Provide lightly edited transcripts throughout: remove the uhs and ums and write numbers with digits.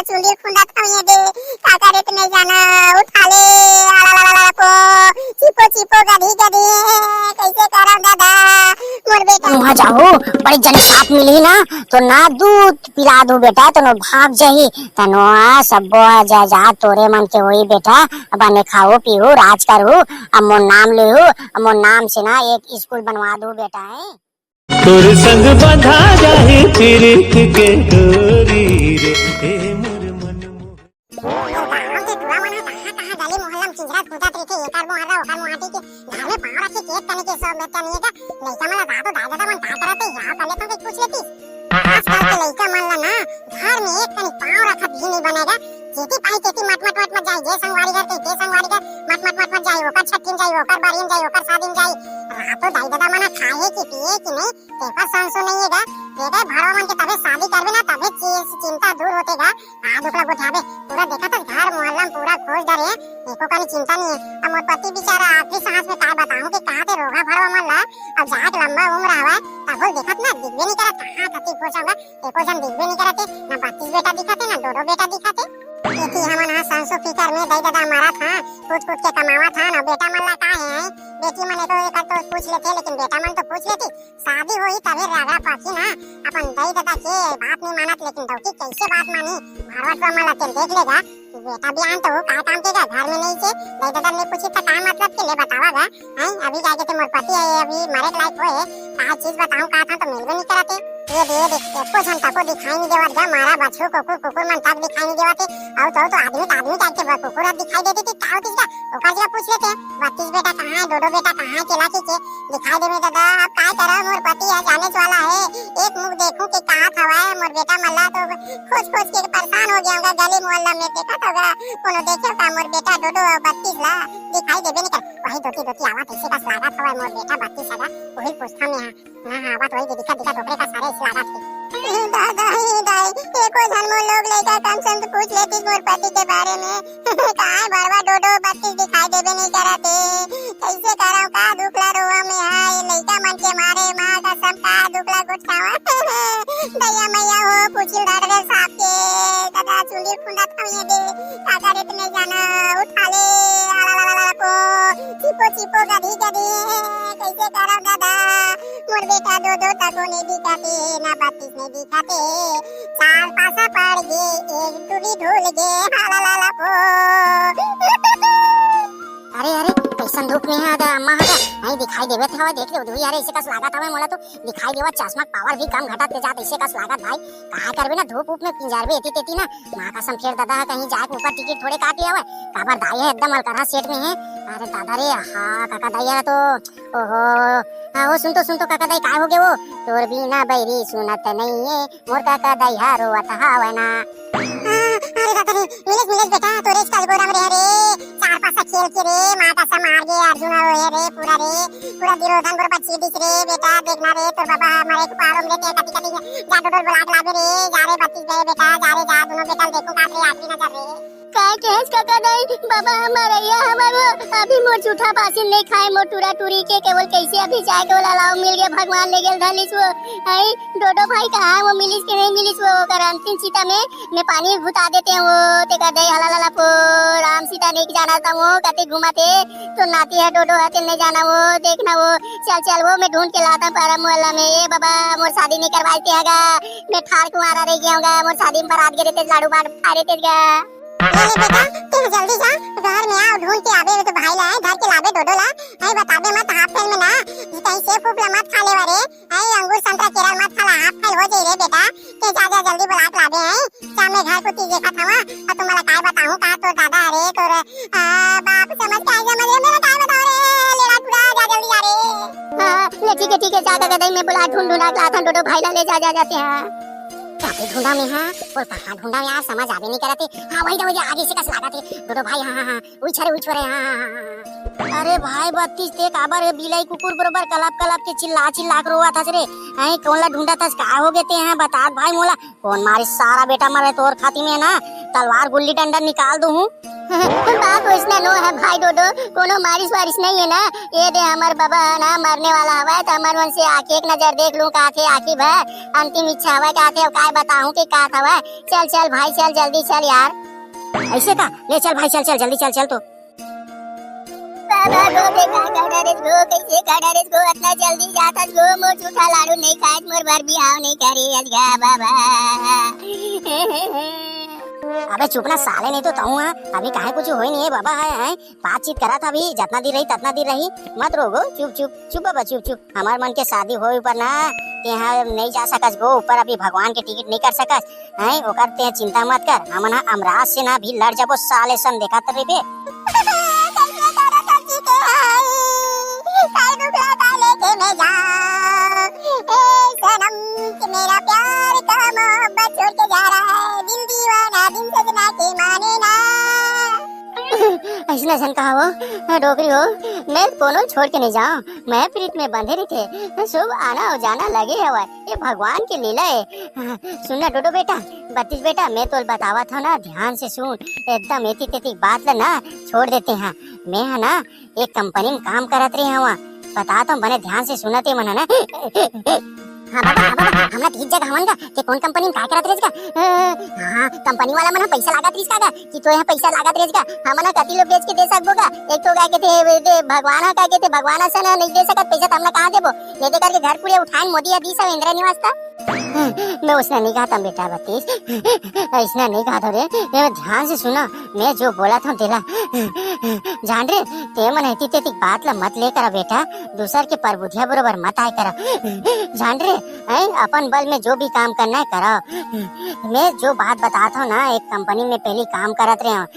चुंडी खुंदा था ये दे काका रे तने जाना उठा ले आला को चिपो चिपो गधी गधी कैसे करा दादा मोर बेटा वहाँ जाओ बड़ी जन साथ मिली ना तो ना दूध पिला दो बेटा तो भाग जाही तनो सब जा जा तोरे मन के होई बेटा बने खाओ पियो राज करो अब मोर नाम ले हो मोर नाम से ना एक स्कूल बनवा दो बेटा है तोर संग बंधा जाए प्रीत के डोरी रे ए मोर मन गांव के टुरा मन कहां गली मोहल्ला में चिंजरा खुदा रखे एकर मोहल्ला ओकर मोहाटी के घर में पांव रखे केक तने के सब बेटा नहीं का लइका मला दादो दादा मन का करते यार पहले तो कुछ पूछ लेती आजकल के लइका मन ला ना घर में एक तने पांव रखत भी नहीं बनेगा जेती पाई तेती मत जाए जे संगवारी घर के संगवारी घर मत जाए ओकर छठिन जाए ओकर बारिन जाए ओकर शादीन जाए रातो दाई दादा मना खाए की पिए की नहीं तेका संसो नहीं हैगा बेटा भाड़ो मन के तबे शादी करबे ना तबे चिंता दूर होतेगा आ दुखला गोठाबे पूरा देखा तो घर मोहल्ला में पूरा खोज डरे एको का चिंता नहीं है अब मोर पति बेचारा आखिरी सांस में काय बताऊं कि कहां ते रोगा भाड़ो मन ला अब जाट लंबा उम्र हवा तब देखत ना दिखबे नहीं करत कहां कति पहुंचाऊंगा एको जन दिखबे नहीं करते ना 32 बेटा दिखाते ना दो बेटा दिखाते एती हमन हा सांसो फिकर में दाई दादा मारा था कुछ के कमावा था ना बेटा मन ला का है बेटी मन तो एक तो पूछ लेते लेकिन बेटा मन तो पूछ लेती शादी होई तभी रागड़ा पाकी ना अपन दाई दादा के बात नहीं मानत लेकिन दौती कैसे बात मानी भारत मन ला तेल देख लेगा बेटा भी आन तो का काम के घर में नहीं छे दाई दादा ने पूछी तो का मतलब के ले बतावागा हैं अभी जाके तो मोर पति है अभी मारे लायक होए का चीज बताऊं का था तो मिलबे नहीं करते ये दे एको जनता को दिखाई नहीं देवत गा मारा बच्चों कुकुर मन तक दिखाई नहीं देवत औ तो आदमी टाइप के कुकुर दिखाई देती थी काउ किसका ओकर जगह पूछ लेते 32 बेटा कहां है दो बेटा कहां है केला के दिखाई देवे दादा अब काय करा मोर पति है जाने वाला है एक मुख देखूं कि कहां खवाए मोर बेटा मल्ला तो खोज के परेशान हो गया गली मोहल्ला में देखा तो कोनो देखे का मोर बेटा दो 32 ला दिखाई देवे नहीं कर वही दोती आवाज ऐसे का लागत हवा मोर बेटा 32 सगा वही पूछता में हां आवाज वही दिखा टोकरे का सारे लागत के दादा एको जन मोर लोग लेका कम से पूछ लेती मोर पति के बारे में काहे बड़वा दो 32 दिखाई देवे नहीं करते कैसे कराऊं का दुखला रोवा में हाय लइका मन के मारे मां कसम का दुखला गुठावा दया मैया हो पूछिल दादा साहब के दादा चुंडी खुंदा था ये दे काका रे तने जाना उठा ले आला को चिपो गधी गधी कैसे कराऊं दादा मोर बेटा दो तको नहीं दिखाते ना 32 नहीं दिखाते चार पासा पड़ गए एक टूली ढूल गए हाला को अरे कैसन धूप में है अम्मा है नहीं दिखाई देवे थे देख ले यार ऐसे का लागत हमें मोला तो दिखाई देवा चश्मा पावर भी कम घटत के जात ऐसे का लागत भाई कहा करबे ना धूप में पिंजरबे एती तेती ना मां कसम फेर दादा कहीं जाए ऊपर टिकट थोड़े काट लिया काबर दाई है एकदम अलकरा सेट में है अरे दादा रे हां काका दाई है तो ओहो वो सुन तो काका दाई काय हो गए वो तोर बिना बैरी सुनत नहीं है मोर काका दाई हारो अथावा ना अरे दादा रे मिलेज बेटा तोरे इसका गोराम रे चार पासा खेल के रे मां का मार गए अर्जुन होए रे पूरा दिरोधन गोर बच्ची दिख रे बेटा देखना रे तोर बाबा हमारे को पारो में लेके कटी जा डोडोर बुला के लागे रे जा रे 32 गए बेटा जा रे जा दोनों बेटा देखो काट रे आखिरी नजर रे काय केस काका दाई बाबा हमारे हमारो अभी मोर झूठा बासिन नहीं खाए मोर टूरा टूरी के केवल कैसे अभी जाए के वाला लाओ मिल गए भगवान ले गेल धलिस वो आई डोडो भाई कहां वो मिलिस के नहीं मिलिस वो कर अंतिम सीता में पानी घुटा देते हैं वो तेका दई हला पो राम सीता नहीं जाना था वो कते घुमाते तो नाती है डोडो है नहीं जाना वो देखना वो चल वो मैं ढूंढ के लाता पारा मोहल्ला में ए बाबा मोर शादी नहीं करवाते हैगा मैं ठार कुंवारा रह गया हूंगा मोर शादी में बारात गिरे ते लाडू बार फाड़े तेगा अरे बेटा तुम जल्दी जा घर में आओ ढूंढ के आवे तो भाई ला घर के लावे डोडो ला आई बताबे मत हाफ फेल में ना कहीं से फूफला मत खा ले वारे आई अंगूर संतरा केरा मत खा हाफ फेल हो जाई रे बेटा ते जा जल्दी बुला के लावे हैं सामने घर को तीजे का थावा और तुम्हारा काय बताऊं का तो दादा रे तोर बाप समझ के आई जा मेरा काय बताओ रे लेला टुड़ा जा जल्दी जा रे हां ले ठीक है जा दादा मैं बुला ढूंढूंगा लाता डोडो भाई ला ले जा जाते हैं काफी ढूंढा में हां और कहां ढूंढा यार समझ आवे नहीं करते हां वही आगे से कस लगा थे डोडो भाई हां उछरे हां अरे भाई 32 ते काबर बिलाई कुकुर बरोबर कलाप के चिल्ला रोवा था रे आई कौन ला ढूंढा था का हो गए ते हैं बता भाई मोला कौन मारे सारा बेटा मारे तोर खाती में ना तलवार गुल्ली डंडा निकाल दूं बात उसने नो है भाई डोडो, कोनो मारिश वारिश नहीं है ना। ये दे हमार बाबा ना मरने वाला हवा तो हमार मन से आके एक नजर देख लूं का थे आखिर भर अंतिम इच्छा हवा का थे काय बताऊं कि का था। चल चल भाई चल जल्दी चल यार। ऐसे का ले चल भाई, चल चल जल्दी चल चल। तो बाबा गो देखा गडरेस गो कैसे गडरेस गो इतना जल्दी जाता गो मोर झूठा लाडू नहीं खाए मोर भर बिहाव नहीं करे अजगा बाबा। अबे चुप ना साले, नहीं तो तू अभी काहे कुछ होई नहीं है बाबा। है बातचीत करा था अभी, जितना देर रही ततना देर रही, मत रोगो। चुप चुप चुप बाबा चुप चुप। हमार मन के शादी हो ऊपर ना यहाँ नहीं जा सकस गो ऊपर, अभी भगवान के टिकट नहीं कर सकस है ओकर ते चिंता मत कर। हम ना अमराज से ना भी लड़ जाबो साले सन, देखा तर रे मेरा प्यार का मोहब्बत छोड़ के जा रहा है, दिल दीवाना दिन सजना के माने ना। ऐसा सन कहा हो डोकरी हो, मैं कोनो छोड़ के नहीं जाऊं, मैं प्रीत में बंधे रहे शुभ आना हो जाना लगे हवा, ये भगवान की लीला है। सुनना डोडो बेटा, बत्तीस बेटा, मैं तो बतावा था ना, ध्यान से सुन, एकदम एती तेती बात ला ना छोड़ देते हैं। मैं है ना एक कंपनी में काम करत रही हूँ, बताता हूँ, बने ध्यान से सुनते मना ना। हाँ बाबा हमरा ठीक जगह हमन का कि कौन कंपनी में काय करत रेस का। हां कंपनी वाला मन पैसा लागत रिस का कि तो यहाँ पैसा लागत रेस का, हमन कति लो बेच के दे सकबो का। एक तो गाय के थे भगवान का के थे भगवान से ना नहीं दे सकत पैसा, तो हमने कहां देबो, ले दे करके घर पूरे उठान मोदी या दी सब इंदिरा निवास था। मैं उसने नहीं कहा था बेटा बत्तीस, इसने नहीं कहा था रे, मैं ध्यान से सुना, मैं जो बोला था तेला जान रे, ते मन हेती तेती बात ला मत लेकर बेटा, दूसर के परबुधिया बरोबर मत आए करा, जान रे अपन बल में जो भी काम करना है करो। मैं जो बात बताता हूँ ना, एक कंपनी में पहली काम करत रहे हूँ,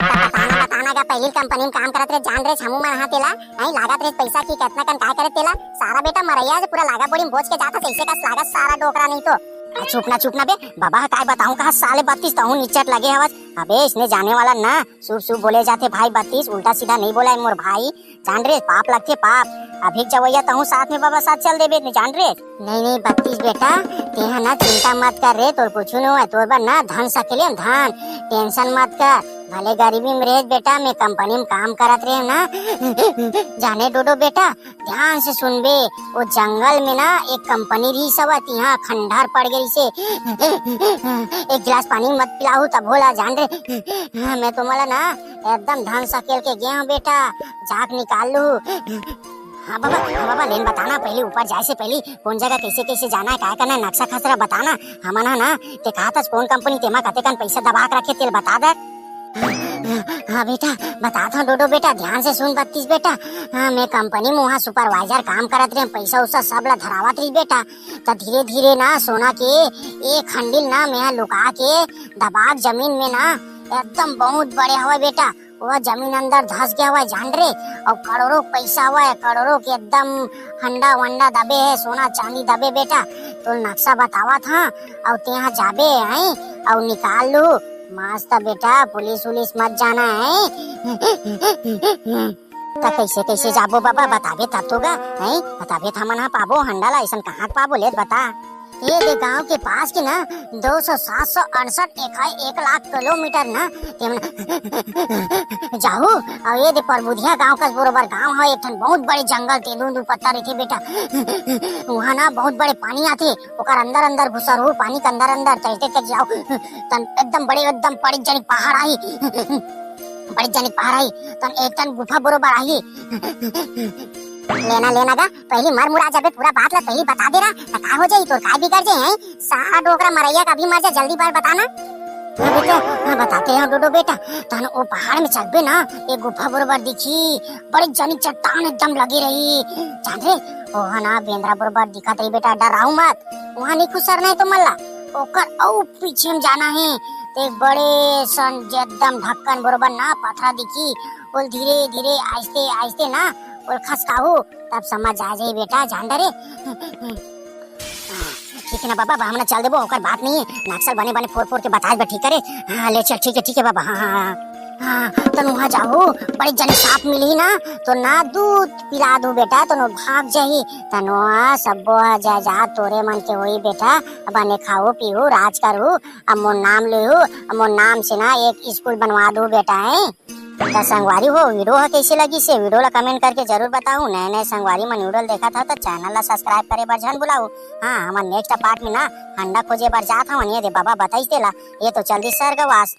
बताना का पहली कंपनी में काम करत रे, जान रे हमू मन हां तेला नहीं लागत रे पैसा की कितना कन काय करे तेला सारा बेटा मरैया से पूरा लागा बोरी में बोझ के जाता, कैसे का लागत सारा डोकरा नहीं तो। चुप ना बे बाबा, काय बताऊं कहा साले 32 तहु निचट लगे हवस। अबे इसने जाने वाला ना शुभ शुभ बोले जाते भाई 32, उल्टा सीधा नहीं बोला है मोर भाई, जान रे पाप लगते पाप। अभी जवैया तहु साथ में बाबा साथ चल देबे जान रे। नहीं 32 बेटा, तेहा ना चिंता मत कर रे, तोर कुछ न है, तोर बा ना धन सकेले धन, टेंशन मत कर, भले गरीबी में रह बेटा, मैं कंपनी में काम करत रहे ना। जाने डोडो बेटा ध्यान से सुन बे, वो जंगल में ना एक कंपनी रही सवत, यहाँ खंडार पड़ गई से, एक गिलास पानी मत पिलाऊ तब बोला जान रे। मैं तुम्हारा ना एकदम धन सकेल के गया हूँ बेटा, झाक निकाल लू। हाँ बाबा लेन बताना, पहले ऊपर जाए से पहले कौन जगह कैसे कैसे जाना है, क्या करना है, नक्शा खसरा बताना। हमना ना ते कहा था कौन कंपनी तेमा कते कन पैसा दबा के रखे तेल बता दे। हाँ बेटा बताता हूँ डोडो बेटा, ध्यान से सुन 32 बेटा। हाँ मैं कंपनी में वहाँ सुपरवाइजर काम करत रहे, पैसा उसा सब ला धरावत रही बेटा, तो धीरे धीरे ना सोना के एक खंडिल ना मैं लुका के दबाक जमीन में ना एकदम बहुत बड़े हुआ बेटा, वो जमीन अंदर धस गया हुआ जान रे, और करोड़ों पैसा हुआ है, करोड़ों के एकदम हंडा वंडा दबे है, सोना चांदी दबे बेटा। तो नक्शा बतावा था और ते यहाँ जाबे है और निकाल लू मस्त बेटा, पुलिस उलिस मत जाना है। तो कैसे कैसे जाबो बाबा बताबे तब तो गा है, बताबे था मन पाबो हंडाला ऐसा कहाँ पाबो ले बता। ये दे गांव के पास के ना 200 768 1 लाख किलोमीटर ना जाहू, और ये दे परबुधिया गांव का बरोबर गांव है, एक बहुत बड़े जंगल तेंदू पत्ता रहते बेटा, वहाँ ना बहुत बड़े पानी आते, ओकर अंदर अंदर घुसा रहू, पानी के अंदर अंदर तैरते तक जाओ, तन एकदम बड़े एकदम बड़ी जनी पहाड़ आई, बड़ी जनी पहाड़ आई, तन एक तन गुफा बरोबर आई। लेना गा पहली मर मुरा जाबे, पूरा बात ला पहली बता दे रहा का हो जाई, तो काय बिगड़ जाए सारा डोकरा मरैया का भी मर जा, जल्दी बार बताना। हाँ बेटा हाँ बताते हैं डोडो बेटा, तन वो पहाड़ में चढ़बे ना एक गुफा बरोबर दिखी, बड़ी जनी चट्टान एकदम लगी रही जान रे, वहाँ ना बेंद्रा बरोबर दिखत रही बेटा, डराऊ मत, वहाँ नहीं खुसरना है तो मल्ला ओकर औ पीछे में जाना है, एक बड़े सन एकदम ढक्कन बरोबर ना पथरा दिखी, और धीरे धीरे आहिस्ते आहिस्ते ना और खसकाहू, तब समझ आ जाए बेटा जान डरे। ठीक है ना बाबा, हमने चल देबो, ओकर बात नहीं है, नक्सल बने बने फोड़ फोड़ के बता दे ठीक करे। हाँ ले चल, ठीक है बाबा। हाँ हाँ तो वहाँ जाओ, बड़ी जन सांप मिली ना तो ना दूध पिला दू बेटा, तो भाग जाही तनो सबो जा जा तोरे मन के होई बेटा। बने खाओ पीओ राज करू, अब मोर नाम ले मोर नाम से ना एक स्कूल बनवा दो बेटा है। तो संगवारी हो वीडियो कैसी लगी से वीडियो ला कमेंट करके जरूर बताओ। नए नए संगवारी मन वीडियो देखा था तो चैनल ला सब्सक्राइब करे बर झन बुलाओ। हाँ हमार नेक्स्ट पार्ट में ना अंडा खोजे बर जात हवन, ये दे बाबा बताइस देला, ये तो जल्दी सर गवास।